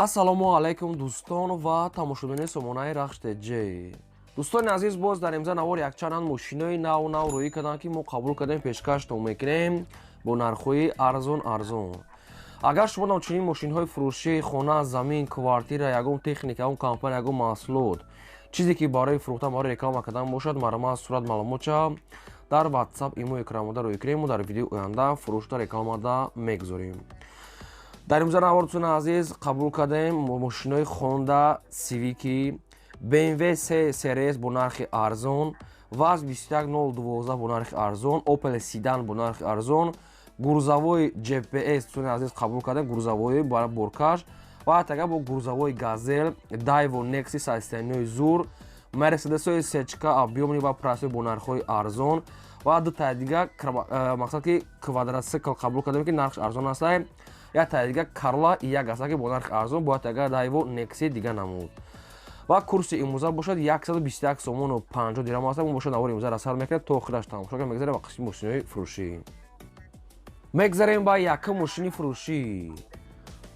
ассалому алайкум дӯстон ва тамошобини сомонаи рахште ҷ. дӯстони азиз, боз дар имза навор якчанд мошинои нав рӯӣ карданд ки мо қабул кардем пешкаштон мекунем бо нархҳои арзон. агар шумо навчунин мошинҳои фурӯшии хона, замин, квартира, ягон техника, ягон компания, ягон маҳсулот, чизе ки барои фурӯхтан, барои реклама кардан бошад, маромад сурат маълумотша дар WhatsApp имои крамода рӯй кунем. мо дар видеои оянда фурӯшта рекламада мегузорем. дар имза навор дӯстони азиз қабул кардем мошинои Honda Civic, BMW 3 Series бо нархи арзон, VAZ 21012 бо нархи арзон, Opel Sedan бо нархи арзон, гурзавои GPS дӯстони азиз қабул кардем, гурзавои барои боркаш ва тага бо гурзавои Gazelle, Daewoo Nexi 139 зур, Mercedes-ои сечка объёмни ва прайсои бо нархҳои арзон ва ду таи дига мақсад ки квадроцикл қабул кардем ки нархш арзон аст. як таи дига Corolla як аст ки бо нархи арзон, бояд тага Daewoo Nexi дига намуд ва курси имрӯза бошад 121 сомону 50 дирҳам аст. мо бошад навори имрӯза расар мекунем то охираш тамошо кунем. мегзарем ба қисми мошинои фурӯшӣ. мегзарем ба якум мошини фурӯшӣ.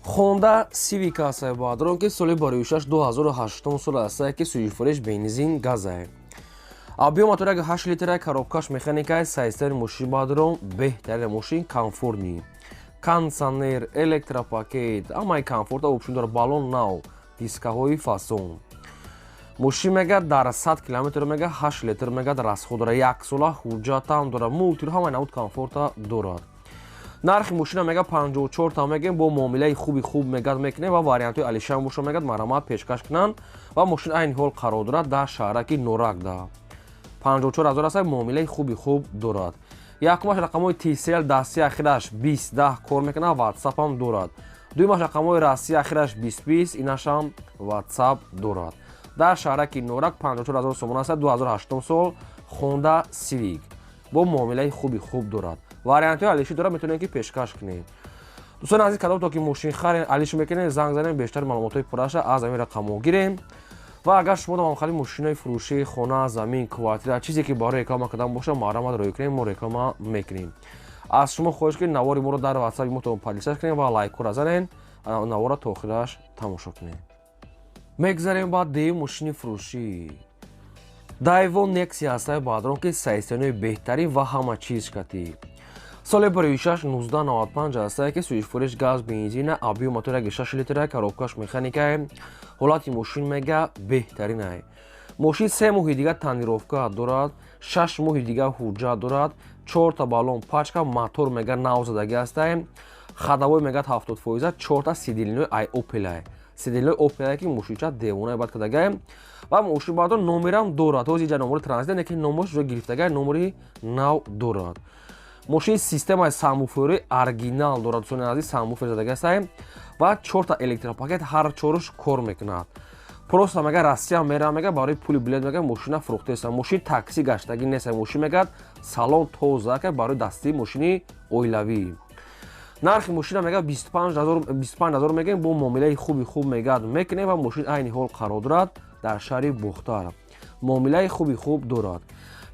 Honda Civic аст баъдон ки соли барои 2008 сол аст ки суифуреш бензин газа. объём мотори 8 литра, коробкаш механика, сайстер мошин баъдон беҳтарин мошин, комфортни. кондиционер, электропакет, ҳамаи комфорта опшн дорад, балон нав, дискаҳои фасон. мошин мега дар 100 км мега 8 литр мега расход дорад, 1 сола ҳуҷҷатам дорад, мултир ҳамаи навуд комфорта дорад. нархи мошина мега 54 та мегем бо муомилаи хуб мегад мекунем ва вариантҳои алишам боша мегад маромад пешкаш кунанд ва мошин айни ҳол қарор дорад дар шаҳраки Норагда. 54 000 аст, муомилаи хуб дорад. якумаш рақамҳои TCL дасти ахираш 2010 кор мекунад, WhatsApp ҳам дорад. дуюмаш рақамҳои расти ахираш 2020, инашам WhatsApp дорад. дар шаҳраки Нораг 54 000 сомон аст, 2008 сол Honda Civic бо муомилаи хуб дорад. вариантҳои алишӣ дорад, метавонем ки пешкаш кунем. дӯстони азиз, кадом то ки мошин харен, алиш мекунем, занг занем, бештари маълумотои пурраша аз ҳамин рақамҳо гирем. ва агар шумо намхали мошинои фурӯшии хона, замин, квартира, чизе ки барои реклама кардан боша, маромад рӯй кунем, мо реклама мекунем. аз шумо хоҳиш ки навори моро дар WhatsApp мотон подписаш кунем ва лайкора занен, навора то охираш тамошо кунем. мегзарем ба деюм мошини фурӯшӣ. Daewoo Nexi аст баъдон ки сайстиёни беҳтарин ва ҳама чиз кати. соли барои 1995 аст ки суифуреш газ бензина, объём мотори 6 литра, коробкаш механика, ҳолати мошин мега беҳтарин. мошин 3 моҳи дига танировка дорад, 6 моҳи дига ҳуҷҷат дорад, 4 та баллон пачка, мотор мега нав задагӣ аст, хадавой мега 70%, 4 та сидилинои Opel. сидилинои Opel ки мошинча девона бад кардага ва мошин баъдон номерам дорад. ҳозир ҷа номери транзит не ки номерш ҷо гирифтага, номери нав дорад. мошин системаи самбуфери оригинал дорад, дӯстони азиз, самбуфер задага аст ва 4 та электропакет ҳар чоруш кор мекунад. просто мега расия мера мега барои пули билет мега мошина фурӯхтаест. мошин такси гаштагӣ нест, мошин мегад салон тоза ки барои дастии мошини оилавӣ. нархи мошина мега 25 000 мегем бо муомилаи хуб мегад мекунем ва мошин айни ҳол қарор дорад дар шаҳри Бухтар. муомилаи хуб дорад.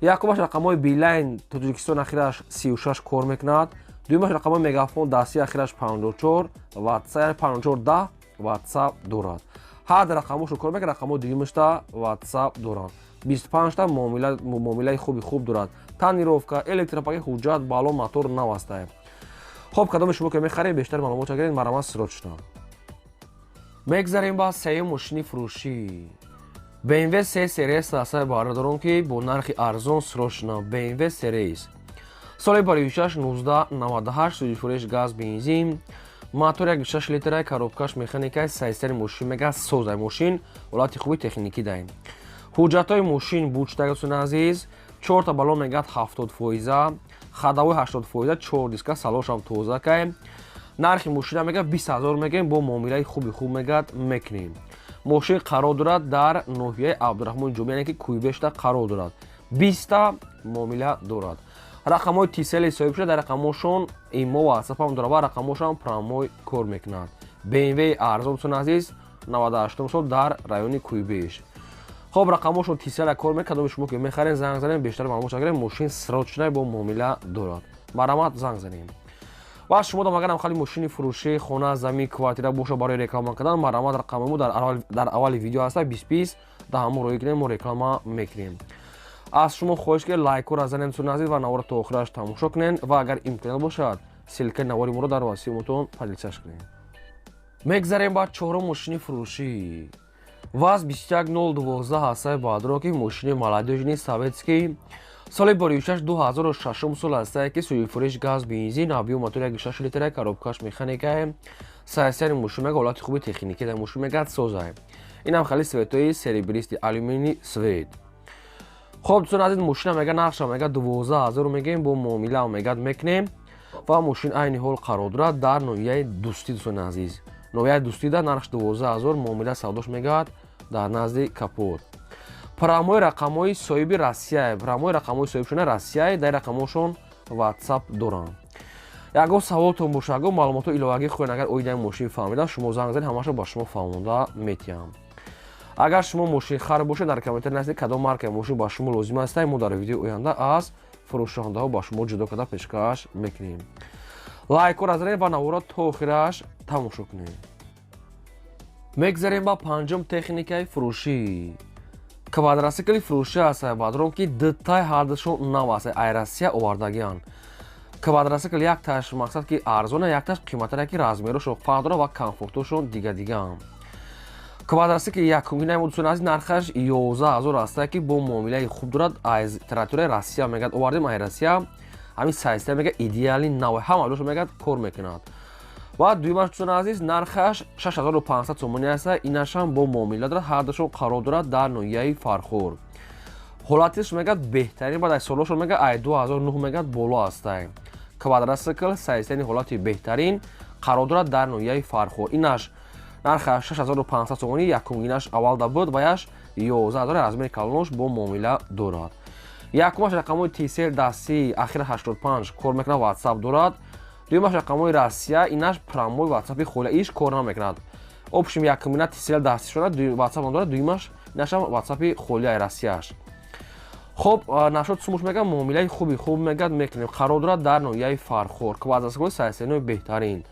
якумаш рақамҳои Билайн Тоҷикистон ахираш 36 кор мекунад. дуюмаш рақамҳои Мегафон дасти ахираш 54, WhatsApp 5410 WhatsApp дорад. ҳар рақамошо кор мекунад, рақамҳои дуюмашта WhatsApp дорад. 25 та муомилаи хуб дорад. танировка, электропакет, ҳуҷҷат, баллон, мотор нав аст. хоб кадоми шумо ки мехарем, бештар маълумота гиред, маромад сирот шудам. мегзарем ба сеюм мошини фурӯшӣ. BMW 3 Series аст баъдон ки бо нархи арзон сирот шудам. BMW Series соли барои 1998 суифуреш газ бензин, мотори 6 литра, коробкаш механика, сайстери мошин мега соза. мошин ҳолати хуби техникӣ даем. ҳуҷҷатҳои мошин бучтага дӯстони азиз, 4 та баллон мегад 70%, хадавои 80%, 4 диска, салошам тоза кай. нархи мошина мега 20 000 мегем бо муомилаи хуб мегад мекунем. мошин қарор дорад дар ноҳияи Абдурахмон Ҷомӣ, яъне ки Кӯйбешта қарор дорад. 20 та муомила дорад. рақамҳои TCL ҳисобӣ шуда, дар рақамҳошон имо WhatsApp ҳам дорад ва рақамҳошам промой кор мекунад. BMW арзон дӯстони азиз, 98 сол дар райони Кӯйбеш. хоб рақамошо TCL кор мекунад. кадоми шумо ки мехарем, занг занем, бештар маълумот гирем. мошин сирот шуда бо муомила дорад. маромад занг занем. ва шумо дам агарам хали мошини фурӯшӣ хона замин квартира боша барои реклама кардан маромад рақамамо дар аввали видео ҳаста 20 даҳамо рӯй кунем мо реклама мекунем. аз шумо хоҳиш ки лайкро разанем дӯстони азиз ва навора то охираш тамошо кунем ва агар имконият бошад силкаи навори моро дар васиъатон подписаш кунем. мегзарем ба чорум мошини фурӯшӣ. ваз 21012 ҳастаи баъдро ки мошини молодежни советский соли боришаш 2006 сол ҳастае ки сӯифуриш газ бензин объем мотори 1.6 литра коробкаш механикае саясияни мошинага ҳолати хуби техникӣ дар мошинага созае. инам хали светои серебристи алюмини свет. хоб дӯстон азиз мошина мега нақша мега 12000 мегем бо муомила мегад мекунем ва мошин айни ҳол қарор дорад дар ноҳияи дӯстӣ. дӯстони азиз ноҳияи дӯстӣ дар нархи 12000 муомила савдош мегад дар назди капот. промои рақамҳои соҳиби Россия, промои рақамҳои соҳибшунаи Россия дар рақамҳошон WhatsApp доранд. ягон саволтон боша, ягон маълумото иловагӣ хоҳед агар оидаи мошин фаҳмида шумо занг занед ҳамаша ба шумо фаҳмонда метиҳам. агар шумо мошинхар бошед дар комментари нависед кадом маркаи мошин ба шумо лозим аст мо дар видеои оянда аз фурӯшондаҳо ба шумо ҷудо карда пешкаш мекунем. лайкро разанед ва навора то охираш тамошо кунед. мегзарем ба панҷум техникаи фурӯшӣ. квадросикли фурӯшӣ ҳастаи баъдром ки дуттай ҳардушон нав астаи ай Россия овардагианд. квадросикл якташ мақсад ки арзона, якташ қиматаре ки размерошон фарқ дорад ва комфортошон дига-дигаанд. квадросикли якумгинаи мо дӯстони азиз нархаш 11000 ҳастае ки бо муомилаи хуб дорад аз территорияи Россия мегад овардем ай Россия ҳамин сайзта мега идеали наве ҳама дошо мегад кор мекунад. ва дуюмаш дӯстони азиз нархаш 6500 сомонӣ аста. инашам бо муомила дорад ҳардушон қарор дорад дар ноҳияи фархор. ҳолатиш мегад беҳтарин баъд аз солошон мега ай 2009 мегад боло астае. квадросикл сайзтани ҳолати беҳтарин қарор дорад дар ноҳияи фархор. инаш нархаш 6500 сомонӣ якумгинаш аввалда буд ва яш 11000 размери калонош бо муомила дорад. якумаш рақамҳои тисел дастӣ ахира 85 кор мекунад WhatsApp дорад. дуюмаш рақамҳои Россия инаш промои WhatsApp-и холияиш кор намекунад. обшим якумгина тисел дастӣ шуда WhatsApp дорад. дуюмаш инашам WhatsApp-и холияи Россияш. хоб нашод сумуш мега муомилаи хуб мегад мекунем қарор дорад дар ноҳияи фархор. квадросиклҳои сайзтаниҳои беҳтарин.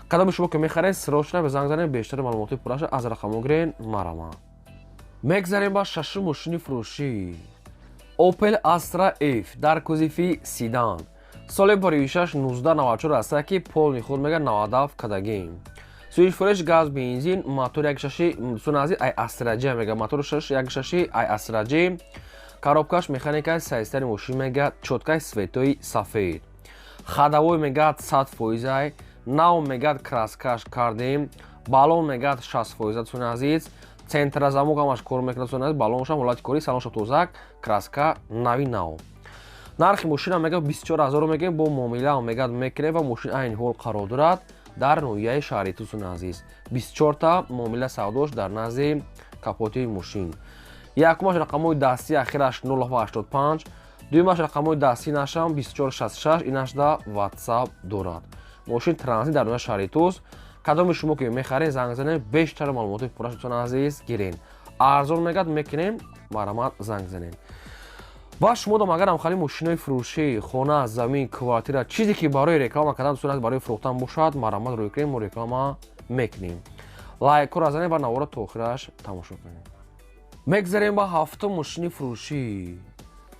кадоми шумо ки мехаред срочно ба занг занед бештари маълумоти пурраша аз рақамҳо гирен марама. мегзарем ба шашум мошини фурӯшӣ. Opel Astra F дар кузифи седан. соли боришаш 1994 ҳастае ки полни худ мега 97 кадаги. сӯишфуреш газ бензин мотори 1.6 дӯстони азиз ай Astra-J мега мотори 1.6 ай Astra-J. коробкаш механикаи сайзтари мошин мега чоткаи светои сафед. хадавой мегад 100% нав мегад краскаш кардем. балон мегад 60% дӯстони азиз. центразамок ҳамаш кор мекунад дӯстони азиз. балоншам ҳолати кори салоншам тозак краска нави нав. нархи мошина мега 24000 мегем бо муомила мегад мекунем ва мошин айни ҳол қарор дорад дар ноҳияи шаҳритӣ дӯстони азиз. 24 та муомила савдош дар назди капоти мошин. якумаш рақамҳои дастӣ ахираш 085. дуюмаш рақамҳои дастӣ нашам 2466 инаш да WhatsApp дорад. мошин транзит дар ноҳияи шаҳритӯст. кадоми шумо ки мехаред занг занед бештар маълумоти пурраша дӯстони азиз гирен. арзон мегад мекунем маромад занг занед. ва шумо дам агарам хали мошинои фурӯшӣ хона замин квартира чизе ки барои реклама кардан дӯстони азиз барои фурӯхтан бошад маромад рӯй кунем мо реклама мекунем. лайкро разанед ва навора то охираш тамошо кунем. мегзарем ба ҳафтум мошини фурӯшӣ.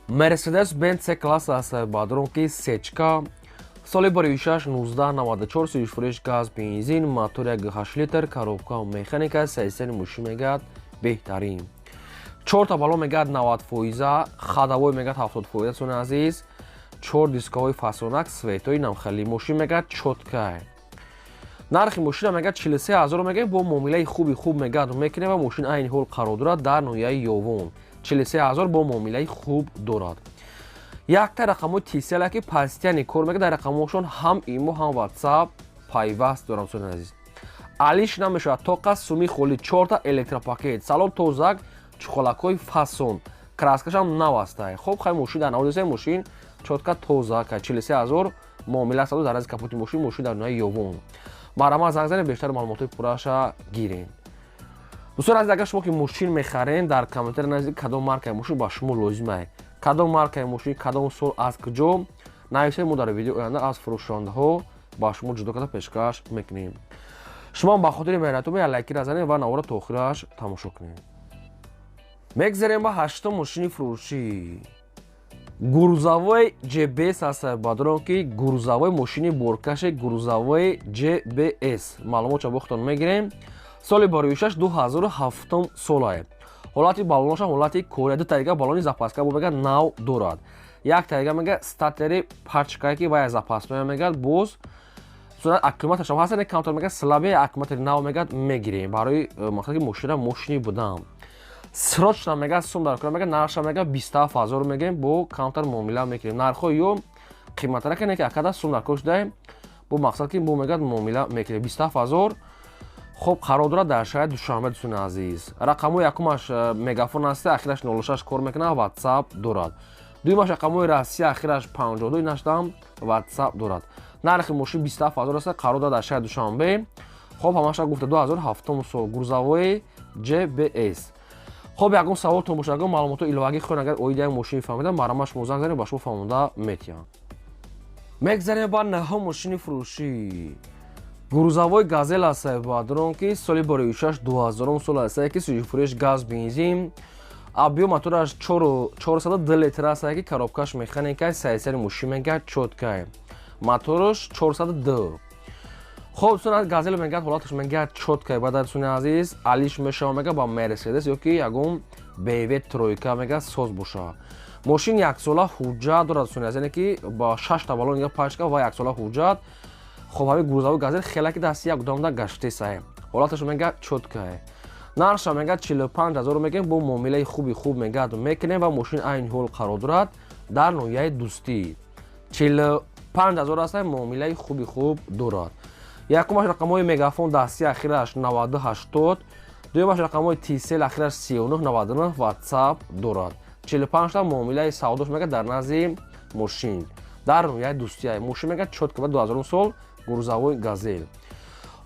Mercedes Benz C-класс ҳастаи баъдром ки сечка соли боришаш 1994 сӯишфуреш газ бензин мотори 1.8 литр коробка механика сайзтани мошин мегад беҳтарин. 4 та балон мегад 90%, хадавой мегад 70% дӯстони азиз. 4 дискаҳои фасонак светои намхали мошин мегад чотка. нархи мошина мегад 43000 мегем бо муомилаи хуб мегад мекунем ва мошин айни ҳол қарор дорад дар ноҳияи ёвон. 43000 бо муомилаи хуб дорад. якта рақамҳои тисела ки пастияни кор мегад дар рақамҳошон ҳам имо ҳам WhatsApp пайваст доранд дӯстони азиз. алиш намешавад тоқа суми холи 4 та электропакет салон тозак чухолакҳои фасон краскашам нав астае. хоб хай мошин дар наводи мошин чотка тозака 43000 муомила садо дар аз капоти мошин мошин дар ноҳияи ёвон. марама занг занед бештар маълумоти пурраша гирен. дӯстони азиз агар шумо ки мошин мехарен дар комментари нависед кадом маркаи мошин ба шумо лозимае. кадом маркаи мошин кадом сол аз куҷо нависед мо дар видеои оянда аз фурӯшондаҳо ба шумо ҷудо карда пешкаш мекунем. шумо ба хотири меҳнатум лайкира занед ва навора то охираш тамошо кунед. мегзарем ба 8-ум мошини фурӯшӣ. гурузавои JBS аст бадро ки гурузавои мошини боркаши гурузавои JBS маълумотро бохтон мегирем. соли бароишаш 2007 солае. ҳолати баллонаша ҳолати кори ду тарига баллони запаска мегад нав дорад. як тарига мегад статери пачкае ки вай запас мегад боз сурат аккумулятор ҳаст не камтар мегад слабе аккумулятори нав мегад мегирем барои мақсади мошина мошини будам. срочна мегад сум дар кора мегад нарша мегад 27000 мегем бо камтар муомила мекунем. нархо ё қиматара ки не ки акада сум дар кора шудаем бо мақсад ки бо мегад муомила мекунем 27000. хоб қарор дорад дар шаҳри душанбе дӯстони азиз. рақамои якумаш мегафон аст ахираш 06 кор мекунад WhatsApp дорад. дуюмаш рақамои Россия ахираш 52 наштам WhatsApp дорад. нархи мошин 27000 аст қарор дорад дар шаҳри душанбе. хоб ҳамаша гуфта 2007 сол гурзавои JBS. хоб ягон саволтон боша ягон маълумото иловагӣ хоҳед агар оидаи мошини фаҳмида марамаш шумо занг занед ба шумо фаҳмонда метиҳам. мегзарем ба 9-ум мошини фурӯшӣ. гурузавои газел аст бадро ки соли бароишаш 2000 сол аст ки сӯзишфурӯш газ бензин объем мотораш 402 литр аст ки коробкаш механика сайсари мошин мегад чоткай моторош 402. хоб сунат газел мегад ҳолаташ мегад чоткай ба дастуни азиз алиш мешава мегад ба Mercedes ё ки ягон BMW тройка мегад соз боша. мошин яксола ҳуҷҷат дорад суни азине ки ба 6 та баллон нига пачка ва яксола ҳуҷҷат. хоб ҳами гурузавои газел хелаки дасти як домда гаштесае ҳолаташ мегад чоткае. нарша мегад 45000 мегем бо муомилаи хуб мегад мекунем ва мошин айни ҳол қарор дорад дар ноҳияи дӯстӣ 45000 аст муомилаи хуб дорад. якумаш рақамои мегафон дасти ахираш 9080. дуюмаш рақамои T-Cell ахираш 3999 WhatsApp дорад. 45 та муомилаи савдош мегад дар назди мошин дар ноҳияи дӯстӣ мошин мегад чотка ба 2000 сол гурузавои газел.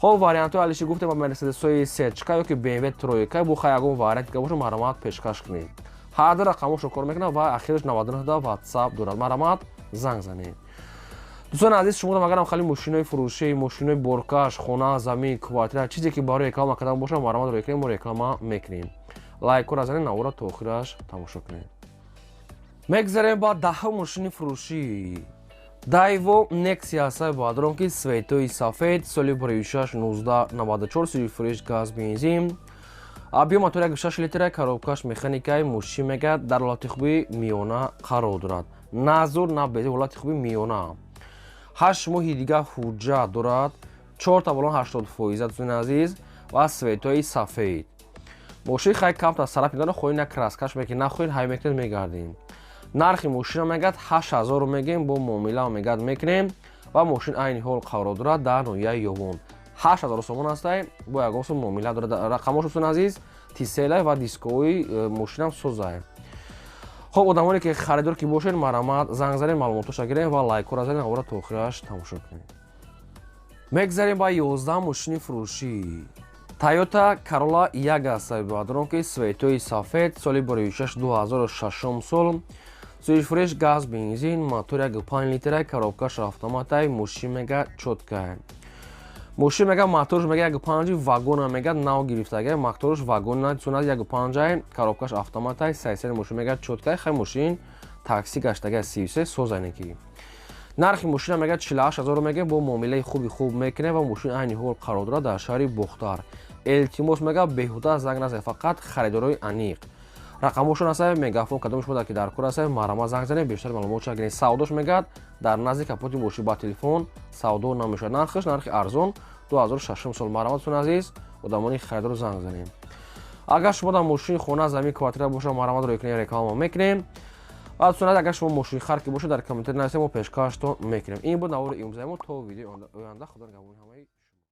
хоб вариантҳои алиши гуфтем ба Mercedes-ои сечка ё ки BMW тройка бо ха ягон варианти ка боша марамат пешкаш кунед. ҳар ду рақамошро кор мекунад ва ахираш 99 да WhatsApp дорад. марамат занг занед. дӯстони азиз шумо магарам хали мошинои фурӯшӣ мошинои боркаш хона замин квартира чизе ки барои реклама кардан боша марамат рӯй кунем мо реклама мекунем. лайкора занед навора то охираш тамошо кунед. мегзарем ба 10-ум мошини фурӯшӣ. Daewoo Nexia аст бадро ки светои сафед соли бароишаш 1994 сӯзишфурӯш газ бензин объем мотори 6 литр коробкаш механикаи мошин мегад дар ҳолати хуби миёна қарор дорад. назур набеди ҳолати хуби миёна 8 моҳи дига ҳуҷҷат дорад 4 та баллон 80% дӯстони азиз ва светои сафед. мошин хай камтар сараф медорад хоҳед на краскаш мекунед нахоҳед ҳай мекунед мегардем. нархи мошина мегад 8000 мегем бо муомила мегад мекунем ва мошин айни ҳол қарор дорад дар ноҳияи ёбон 8000 сомон аст бо ягон сум муомила дорад. рақамош дӯстони азиз T-Cell ва дискови мошинам созае. хоб одамоне ки харидор ки бошед марамат занг занед маълумотоша гирем ва лайкора занед навора то охираш тамошо кунед. мегзарем ба 11-ум мошини фурӯшӣ. Toyota Corolla Yaga аст бадро ки светои сафед соли бароишаш 2006 сол сӯзишфурӯш газ бензин мотори 1.5 литр коробкаш автоматаи мошин мегад чоткае. мошин мегад моторш мегад 1.5 вагона мегад нав гирифтага моторш вагона сунат 1.5 коробкаш автоматаи сайсари мошин мегад чоткае хай мошин такси гаштага 33 созанеки. нархи мошина мегад 48000 мегад бо муомилаи хуб мекунем ва мошин айни ҳол қарор дорад дар шаҳри бухтар. илтимос мегад беҳуда занг назанед фақат харидорои аниқ. рақамошон аст мегафон кадоми шумо ки дар кор аст марамат занг занед бештар маълумотша гиред. савдош мегад дар назди капоти мошин ба телефон савдо намешавад. нархиш нархи арзон 2006 сол марамат сон азиз одамони харидор занг занед. агар шумо дар мошини хона замин квартира боша марамат рӯй кунем реклама мекунем. ва сунат агар шумо мошини харки боша дар комментари нависед мо пешкаштон мекунем. ин буд навори имрӯзаи мо то видеои оянда. худо нигҳбони ҳамаи